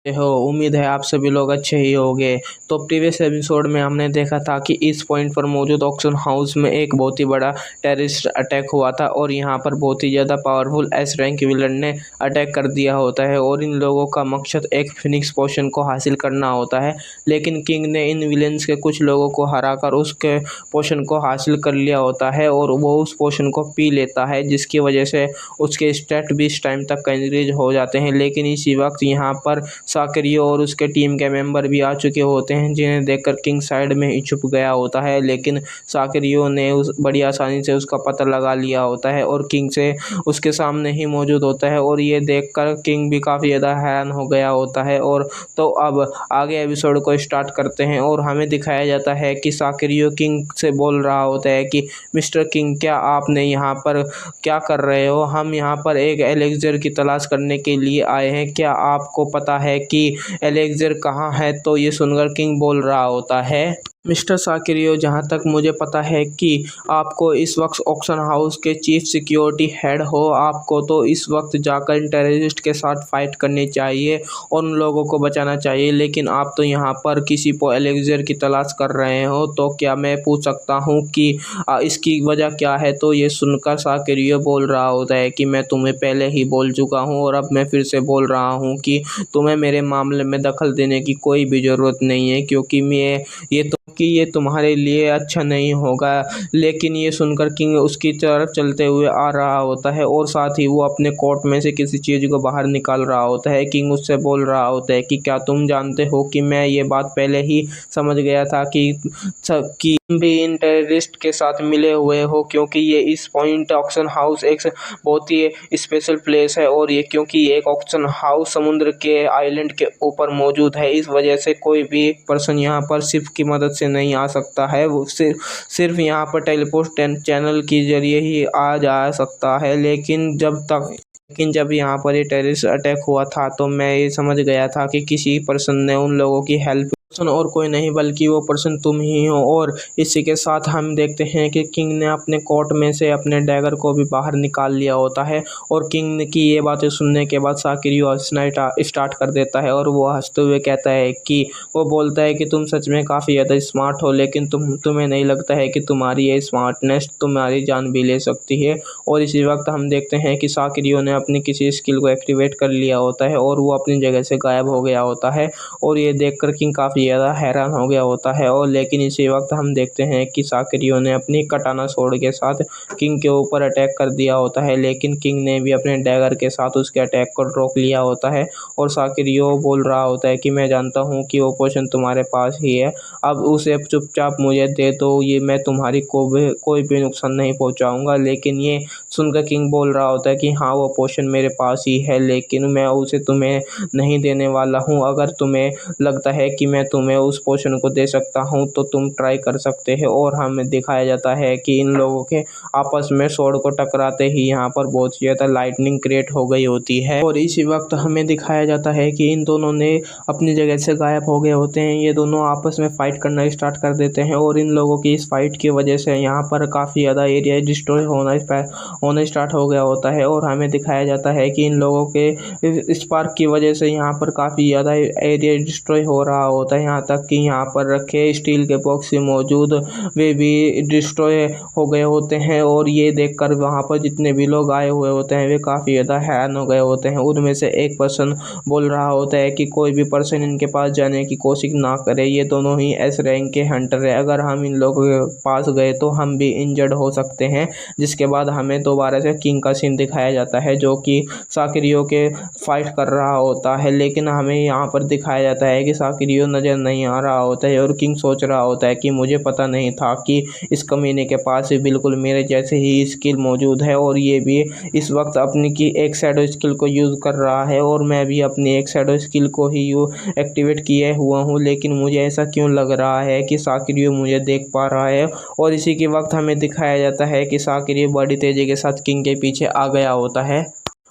हो उम्मीद है आप सभी लोग अच्छे ही होंगे। तो प्रीवियस एपिसोड में हमने देखा था कि इस पॉइंट पर मौजूद ऑक्शन हाउस में एक बहुत ही बड़ा टेररिस्ट अटैक हुआ था और यहाँ पर बहुत ही ज़्यादा पावरफुल एस रैंक विलन ने अटैक कर दिया होता है और इन लोगों का मकसद एक फिनिक्स पोशन को हासिल करना होता है। लेकिन किंग ने इन विलन्स के कुछ लोगों को हराकर उसके पोशन को हासिल कर लिया होता है और वो उस पोशन को पी लेता है, जिसकी वजह से उसके स्टैट भी इस टाइम तक इंक्रीज हो जाते हैं। लेकिन इसी वक्त यहाँ पर साकरियो और उसके टीम के मेंबर भी आ चुके होते हैं, जिन्हें देखकर किंग साइड में ही छुप गया होता है। लेकिन साकरियो ने उस बड़ी आसानी से उसका पता लगा लिया होता है और किंग से उसके सामने ही मौजूद होता है और ये देखकर किंग भी काफ़ी ज़्यादा हैरान हो गया होता है। और तो अब आगे एपिसोड को स्टार्ट करते हैं और हमें दिखाया जाता है कि साकरियो किंग से बोल रहा होता है कि मिस्टर किंग, क्या आपने यहाँ पर क्या कर रहे हो? हम यहाँ पर एक एलेक्जर की तलाश करने के लिए आए हैं, क्या आपको पता है कि एलेक्जर कहाँ है? तो ये सुनकर किंग बोल रहा होता है, मिस्टर साकरियो, जहाँ तक मुझे पता है कि आपको इस वक्त ऑक्शन हाउस के चीफ सिक्योरिटी हेड हो, आपको तो इस वक्त जाकर इन टेररिस्ट के साथ फाइट करनी चाहिए और उन लोगों को बचाना चाहिए। लेकिन आप तो यहाँ पर किसी को एलेक्जर की तलाश कर रहे हो, तो क्या मैं पूछ सकता हूँ कि इसकी वजह क्या है? तो ये सुनकर साकरियो बोल रहा होता है कि मैं तुम्हें पहले ही बोल चुका हूँ और अब मैं फिर से बोल रहा हूँ कि तुम्हें मेरे मामले में दखल देने की कोई भी ज़रूरत नहीं है, क्योंकि ये तुम्हारे लिए अच्छा नहीं होगा। लेकिन ये सुनकर किंग उसकी तरफ चलते हुए आ रहा होता है और साथ ही वो अपने कोट में से किसी चीज़ को बाहर निकाल रहा होता है। किंग उससे बोल रहा होता है कि क्या तुम जानते हो कि मैं ये बात पहले ही समझ गया था कि तुम भी इन टेररिस्ट के साथ मिले हुए हो, क्योंकि ये इस पॉइंट ऑक्शन हाउस एक बहुत ही स्पेशल प्लेस है और ये क्योंकि ये एक ऑक्शन हाउस समुद्र के आइलैंड के ऊपर मौजूद है, इस वजह से कोई भी पर्सन यहाँ पर शिप की मदद से नहीं आ सकता है। वो सिर्फ यहाँ पर टेलीपोर्ट चैनल के जरिए ही आ जा सकता है। लेकिन जब यहाँ पर ये टेररिस्ट अटैक हुआ था तो मैं ये समझ गया था कि किसी पर्सन ने उन लोगों की हेल्प और कोई नहीं बल्कि वो पर्सन तुम ही हो। और इसी के साथ हम देखते हैं कि किंग ने अपने कोट में से अपने डैगर को भी बाहर निकाल लिया होता है और किंग की ये बातें सुनने के बाद साकरियो हंसना स्टार्ट कर देता है और वो हंसते हुए कहता है कि वो बोलता है कि तुम सच में काफ़ी ज़्यादा स्मार्ट हो, लेकिन तुम्हें नहीं लगता है कि तुम्हारी ये स्मार्टनेस तुम्हारी जान भी ले सकती है। और इसी वक्त हम देखते हैं कि साकरियो ने अपनी किसी स्किल को एक्टिवेट कर लिया होता है और वो अपनी जगह से गायब हो गया होता है और ये देखकर किंग काफ़ी ज़्यादा हैरान हो गया होता है। और लेकिन इसी वक्त हम देखते हैं कि साकरियो ने अपनी कटाना स्वॉर्ड के साथ किंग के ऊपर अटैक कर दिया होता है, लेकिन किंग ने भी अपने डैगर के साथ उसके अटैक को रोक लिया होता है और साकरियो बोल रहा होता है कि मैं जानता हूँ कि वो पोशन तुम्हारे पास ही है, अब उसे चुपचाप मुझे दे दो, ये मैं तुम्हारी कोई भी नुकसान नहीं पहुँचाऊँगा। लेकिन ये सुनकर किंग बोल रहा होता है कि हाँ, वो पोशन मेरे पास ही है, लेकिन मैं उसे तुम्हें नहीं देने वाला हूँ। अगर तुम्हें लगता है कि मैं तुम्हें उस पोशन को दे सकता हूँ तो तुम ट्राई कर सकते हो। और हमें दिखाया जाता है कि इन लोगों के आपस में स्वॉर्ड को टकराते ही यहाँ पर बहुत ज़्यादा लाइटनिंग क्रिएट हो गई होती है और इसी वक्त हमें दिखाया जाता है कि इन दोनों ने अपनी जगह से गायब हो गए होते हैं। ये दोनों आपस में फाइट करना स्टार्ट कर देते हैं और इन लोगों की इस फाइट की वजह से यहाँ पर काफ़ी ज़्यादा एरिया डिस्ट्रॉय होना स्टार्ट हो गया होता है और हमें दिखाया जाता है कि इन लोगों के स्पार्क की वजह से यहाँ पर काफ़ी ज़्यादा एरिया डिस्ट्रॉय हो रहा होता है, यहाँ तक कि यहाँ पर रखे स्टील के बॉक्स मौजूद वे भी डिस्ट्रॉय हो गए होते हैं। और ये देखकर वहाँ पर जितने भी लोग आए हुए होते हैं वे काफ़ी ज़्यादा हैरान हो गए होते हैं। उनमें से एक पर्सन बोल रहा होता है कि कोई भी पर्सन इनके पास जाने की कोशिश ना करे, ये दोनों ही एस रैंक के हंटर है, अगर हम इन लोगों के पास गए तो हम भी इंजर्ड हो सकते हैं। जिसके बाद हमें दोबारा से किंग का सीन दिखाया जाता है जो कि साकरियो के फाइट कर रहा होता है, लेकिन हमें यहाँ पर दिखाया जाता है कि साकरियो नज़र नहीं आ रहा होता है और किंग सोच रहा होता है कि मुझे पता नहीं था कि इस कमीने के पास बिल्कुल मेरे जैसे ही स्किल मौजूद है और ये भी इस वक्त अपनी की एक शैडो स्किल को यूज़ कर रहा है और मैं भी अपनी एक शैडो स्किल को ही एक्टिवेट किए हुआ हूँ। लेकिन मुझे ऐसा क्यों लग रहा है कि साकरियो मुझे देख पा रहा है। और इसी के वक्त हमें दिखाया जाता है कि साकरियो बड़ी तेज़ी के साथ किंग के पीछे आ गया होता है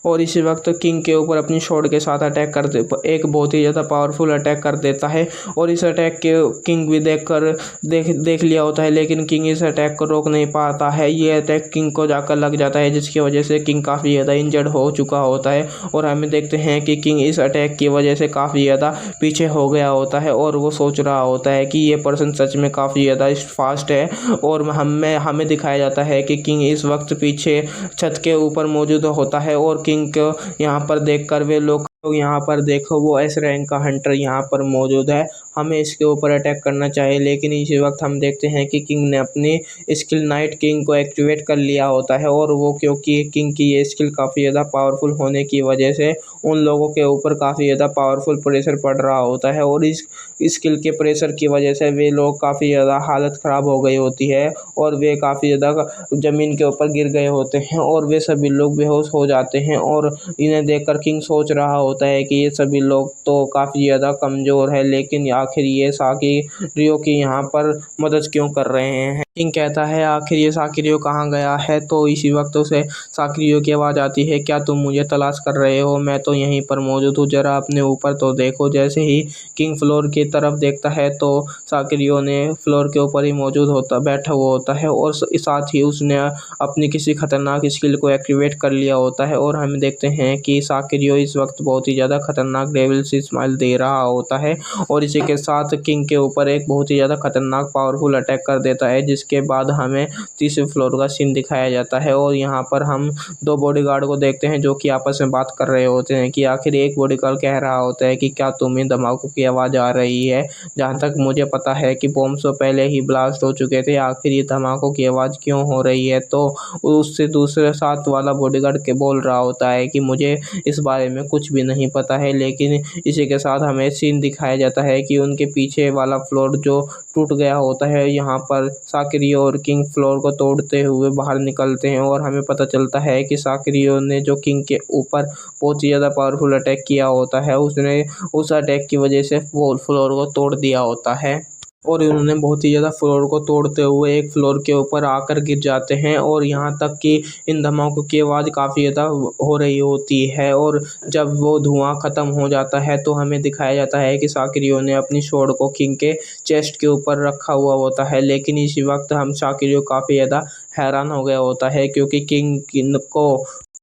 और इसी वक्त किंग के ऊपर अपनी शॉर्ड के साथ अटैक कर दे एक बहुत ही ज़्यादा पावरफुल अटैक कर देता है। और इस अटैक के किंग भी देख लिया होता है, लेकिन किंग इस अटैक को रोक नहीं पाता है। ये अटैक किंग को जाकर लग जाता है, जिसकी वजह से किंग काफ़ी ज़्यादा इंजर्ड हो चुका होता है। और हमें देखते हैं कि किंग इस अटैक की वजह से काफ़ी ज़्यादा पीछे हो गया होता है और वो सोच रहा होता है कि ये पर्सन सच में काफ़ी ज़्यादा फास्ट है। और हमें दिखाया जाता है कि किंग इस वक्त पीछे छत के ऊपर मौजूद होता है और किंग को यहाँ पर देखकर वे लोग यहाँ पर देखो वो एस रैंक का हंटर यहाँ पर मौजूद है। हमें इसके ऊपर अटैक करना चाहिए, लेकिन इसी वक्त हम देखते हैं कि किंग ने अपनी स्किल नाइट किंग को एक्टिवेट कर लिया होता है। और वो क्योंकि किंग की ये स्किल काफ़ी ज़्यादा पावरफुल होने की वजह से उन लोगों के ऊपर काफ़ी ज़्यादा पावरफुल प्रेशर पड़ रहा होता है। और इस स्किल के प्रेशर की वजह से वे लोग काफ़ी ज़्यादा हालत ख़राब हो गई होती है और वे काफ़ी ज़्यादा ज़मीन के ऊपर गिर गए होते हैं और वे सभी लोग बेहोश हो जाते हैं। और इन्हें देखकर किंग सोच रहा होता है कि ये सभी लोग तो काफ़ी ज़्यादा कमज़ोर है, लेकिन आखिर ये साकिरियो की यहाँ पर मदद क्यों कर रहे हैं। किंग कहता है आखिर ये साकिरियो कहाँ गया है। तो इसी वक्त उसे साकिरियो की आवाज़ आती है, क्या तुम मुझे तलाश कर रहे हो? मैं तो यहीं पर मौजूद हूँ, जरा अपने ऊपर तो देखो। जैसे ही किंग फ्लोर की तरफ देखता है तो साकिरियो ने फ्लोर के ऊपर ही बैठा हुआ होता है और साथ ही उसने अपनी किसी खतरनाक स्किल को एक्टिवेट कर लिया होता है। और हम देखते हैं कि साकिरियो इस वक्त बहुत ही ज़्यादा खतरनाक डेविल्स स्माइल दे रहा होता है और इसी के साथ किंग के ऊपर एक बहुत ही ज़्यादा खतरनाक पावरफुल अटैक कर देता है, जिसके बाद हमें तीसरे फ्लोर का सीन दिखाया जाता है। और यहाँ पर हम दो बॉडीगार्ड को देखते हैं जो कि आपस में बात कर रहे होते हैं कि आखिर एक बॉडीगार्ड कह रहा होता है कि क्या तुम्हें धमाकों की आवाज़ आ रही है? जहाँ तक मुझे पता है कि बॉम्ब तो पहले ही ब्लास्ट हो चुके थे, आखिर ये धमाकों की आवाज़ क्यों हो रही है? तो उससे दूसरे साथ वाला बॉडीगार्ड के बोल रहा होता है कि मुझे इस बारे में कुछ भी नहीं पता है। लेकिन इसी के साथ हमें सीन दिखाया जाता है कि उनके पीछे वाला फ्लोर जो टूट गया होता है, यहाँ पर साकिरियो और किंग फ्लोर को तोड़ते हुए बाहर निकलते हैं और हमें पता चलता है कि साकिरियो ने जो किंग के ऊपर बहुत ही ज़्यादा पावरफुल अटैक किया होता है, उसने उस अटैक की वजह से फ्लोर को तोड़ दिया होता है। और इन्होंने बहुत ही ज़्यादा फ्लोर को तोड़ते हुए एक फ्लोर के ऊपर आकर गिर जाते हैं और यहाँ तक कि इन धमाकों की आवाज़ काफ़ी ज़्यादा हो रही होती है। और जब वो धुआं ख़त्म हो जाता है तो हमें दिखाया जाता है कि साकिरियो ने अपनी स्वॉर्ड को किंग के चेस्ट के ऊपर रखा हुआ होता है। लेकिन इसी वक्त हम साकिरियो काफ़ी ज़्यादा हैरान हो गया होता है क्योंकि किंग को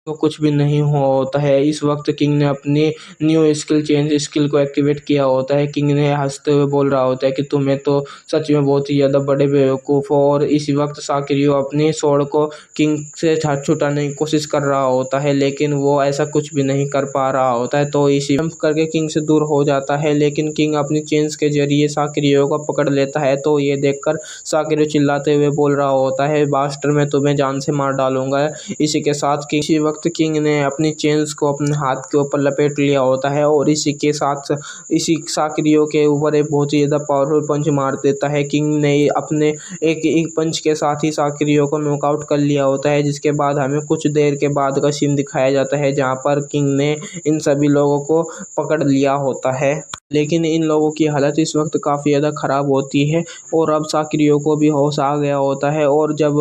तो कुछ भी नहीं हुआ होता है। इस वक्त किंग ने अपनी न्यू स्किल को एक्टिवेट किया होता है। किंग ने हंसते हुए बोल रहा होता है कि तुम्हें तो सच में बहुत ही ज़्यादा बड़े बेवकूफ़ हो। और इसी वक्त साकिरियो अपनी स्वॉर्ड को किंग से छुड़ाने की कोशिश कर रहा होता है, लेकिन वो ऐसा कुछ भी नहीं कर पा रहा होता है। तो इसी जंप करके किंग से दूर हो जाता है, लेकिन किंग अपनी चेन्स के जरिए साकिरियो को पकड़ लेता है। तो ये देखकर साकिरियो चिल्लाते हुए बोल रहा होता है, बास्टर मैं तुम्हें जान से मार डालूंगा। इसी के साथ इसी वक्त किंग ने अपनी चेन्स को अपने हाथ के ऊपर लपेट लिया होता है और इसी के साथ इसी साकिरियो के ऊपर एक बहुत ही ज़्यादा पावरफुल पंच मार देता है। किंग ने अपने एक पंच के साथ ही साकिरियो को नॉकआउट कर लिया होता है, जिसके बाद हमें कुछ देर के बाद का सीन दिखाया जाता है जहाँ पर किंग ने इन सभी लोगों को पकड़ लिया होता है। लेकिन इन लोगों की हालत इस वक्त काफ़ी ज़्यादा ख़राब होती है और अब साकिरियो को भी होश आ गया होता है। और जब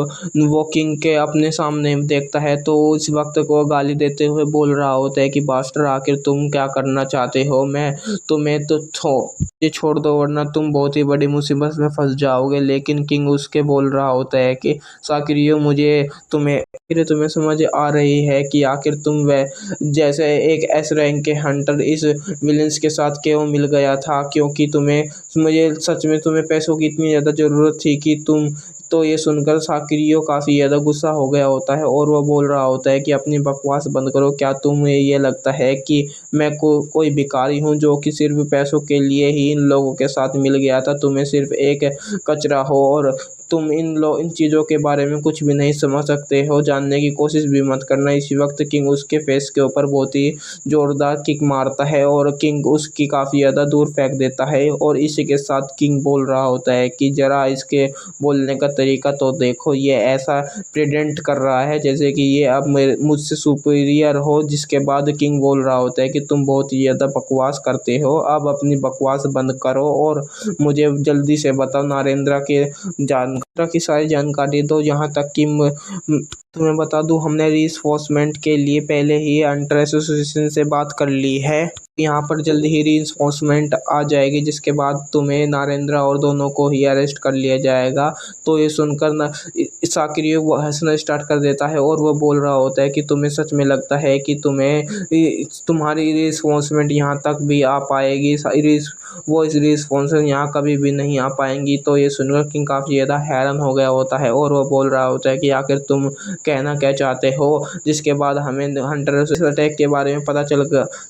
वो किंग के अपने सामने देखता है तो उस वक्त को गाली देते हुए बोल रहा होता है कि बास्टर आखिर तुम क्या करना चाहते हो? मैं तुम्हें तो ये छोड़ दो वरना तुम बहुत ही बड़ी मुसीबत में फंस जाओगे। लेकिन किंग उसके बोल रहा होता है कि साकिरियो तुम्हें समझ आ रही है कि आखिर तुम जैसे एक एस रैंक के हंटर इस विलेंस के साथ क्यों मिल गया था, क्योंकि मुझे सच में तुम्हें पैसों की इतनी ज़्यादा ज़रूरत थी कि तुम। तो ये सुनकर साकिरियो काफ़ी ज़्यादा गुस्सा हो गया होता है और वो बोल रहा होता है कि अपनी बकवास बंद करो। क्या तुम्हें ये लगता है कि मैं कोई भिखारी हूँ जो कि सिर्फ पैसों के लिए ही इन लोगों के साथ मिल गया था? तुम्हें सिर्फ एक कचरा हो और तुम इन चीज़ों के बारे में कुछ भी नहीं समझ सकते हो, जानने की कोशिश भी मत करना। इसी वक्त किंग उसके फेस के ऊपर बहुत ही जोरदार किक मारता है और किंग उसकी काफ़ी ज़्यादा दूर फेंक देता है। और इसी के साथ किंग बोल रहा होता है कि ज़रा इसके बोलने का तरीका तो देखो, ये ऐसा प्रेजेंट कर रहा है जैसे कि ये अब मुझसे सुपीरियर हो। जिसके बाद किंग बोल रहा होता है कि तुम बहुत ही ज़्यादा बकवास करते हो, अब अपनी बकवास बंद करो और मुझे जल्दी से बताओ नरेंद्र की सारी जानकारी दो, यहाँ तक कि तुम्हें बता दूं, हमने रीइंफोर्समेंट के लिए पहले ही हंटर एसोसिएशन से बात कर ली है। यहाँ पर जल्द ही रीइंफोर्समेंट आ जाएगी, जिसके बाद तुम्हें नारेंद्र और दोनों को ही अरेस्ट कर लिया जाएगा। तो ये सुनकर न साकिर वो हंसना स्टार्ट कर देता है और वो बोल रहा होता है कि तुम्हें सच में लगता है कि तुम्हारी रीइंफोर्समेंट यहाँ तक भी आ पाएगी? वो इस रीइंफोर्समेंट यहाँ कभी भी नहीं आ पाएंगी। तो ये सुनकर किंग काफ़ी ज़्यादा हैरान हो गया होता है और वो बोल रहा होता है कि आखिर तुम कहना क्या चाहते हो। जिसके बाद हमें हंटर अटैक के बारे में पता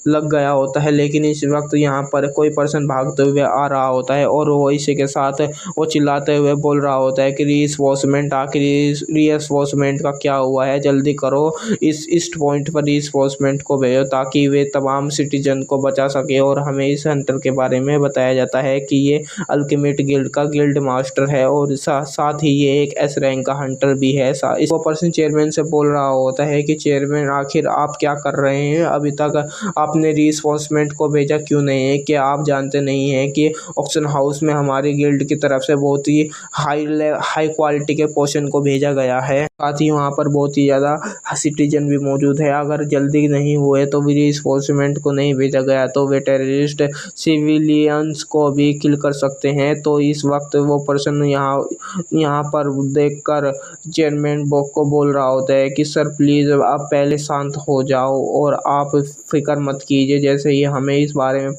लग गया होता है, लेकिन इस वक्त यहाँ पर कोई पर्सन भागते हुए आ रहा होता है और वो इसी के साथ वो चिल्लाते हुए बोल रहा होता है कि रीइंफोर्समेंट, आखिर रीइंफोर्समेंट का क्या हुआ है, जल्दी करो, इस ईस्ट पॉइंट पर रीइंफोर्समेंट को भेजो ताकि वे तमाम सिटीजन को बचा सके। और हमें इस हंटर के बारे में बताया जाता है कि ये अल्टीमेट गिल्ड का गिल्ड मास्टर है और साथ ही ये एक एस रैंक का हंटर भी है। इस पर्सन चेयरमैन से बोल रहा होता है कि चेयरमैन, आखिर आप क्या कर रहे हैं? अभी तक आपने रीइंफोर्समेंट को भेजा क्यों नहीं है? क्या आप जानते नहीं हैं कि ऑक्शन हाउस में हमारी गिल्ड की तरफ से बहुत ही हाई क्वालिटी के पोशन को भेजा गया है। साथ ही वहाँ पर बहुत ही ज़्यादा सिटीजन भी मौजूद है। अगर जल्दी नहीं हुए तो रीइंफोर्समेंट को नहीं भेजा गया तो वे टेररिस्ट सिविलियंस को भी किल कर सकते हैं। तो इस वक्त वो पर्सन यहाँ पर देखकर चेयरमैन बॉक को बोल रहा होता है कि सर प्लीज़ आप पहले शांत हो जाओ और आप फिक्र मत कीजिए। जैसे ही हमें इस बारे में,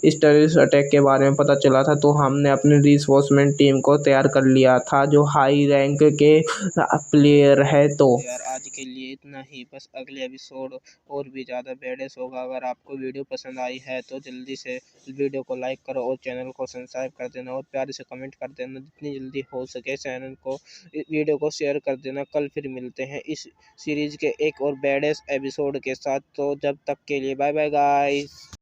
इस टेररिस्ट अटैक के बारे में पता चला था, तो हमने अपनी रीइंफोर्समेंट टीम को तैयार कर लिया था जो हाई रैंक के प्लेयर है। तो यार आज के लिए इतना ही, बस अगले एपिसोड और भी ज़्यादा बेडेस होगा। अगर आपको वीडियो पसंद आई है तो जल्दी से वीडियो को लाइक करो और चैनल को सब्सक्राइब कर देना और प्यार से कमेंट कर देना। जितनी जल्दी हो सके चैनल को, वीडियो को शेयर कर देना। कल फिर मिलते हैं इस सीरीज़ के एक और बेडेस एपिसोड के साथ। तो जब तक के लिए बाय बाय गाइस।